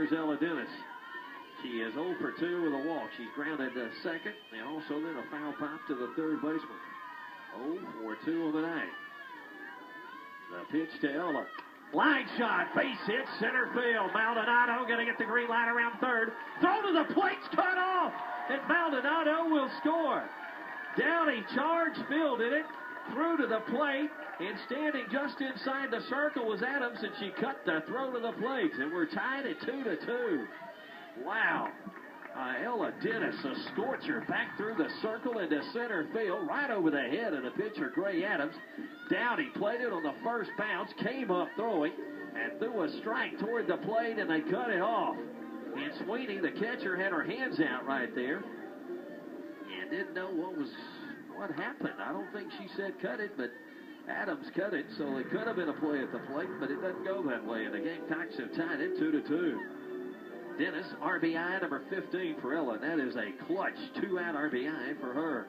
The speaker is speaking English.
Here's Ella Dennis. She is 0 for 2 with a walk. She's grounded to second, and also then a foul pop to the third baseman. 0 for 2 on the night. The pitch to Ella. Line shot, base hit, center field. Maldonado going to get the green light around third. Throw to the plate's cut off, and Maldonado will score. Downey charged, fielded it, threw to the plate, and standing just inside the circle was Adams, and she cut the throw to the plate, and we're tied at 2-2. Wow. Ella Dennis, a scorcher, back through the circle into center field, right over the head of the pitcher, Gray Adams. Downey played it on the first bounce, came up throwing, and threw a strike toward the plate, and they cut it off. And Sweeney, the catcher, had her hands out right there and didn't know what happened. I don't think she said cut it, but Adams cut it, so it could have been a play at the plate, but it doesn't go that way. And the Gamecocks have tied it 2-2. Dennis, RBI number 15 for Ella. That is a clutch 2-out RBI for her.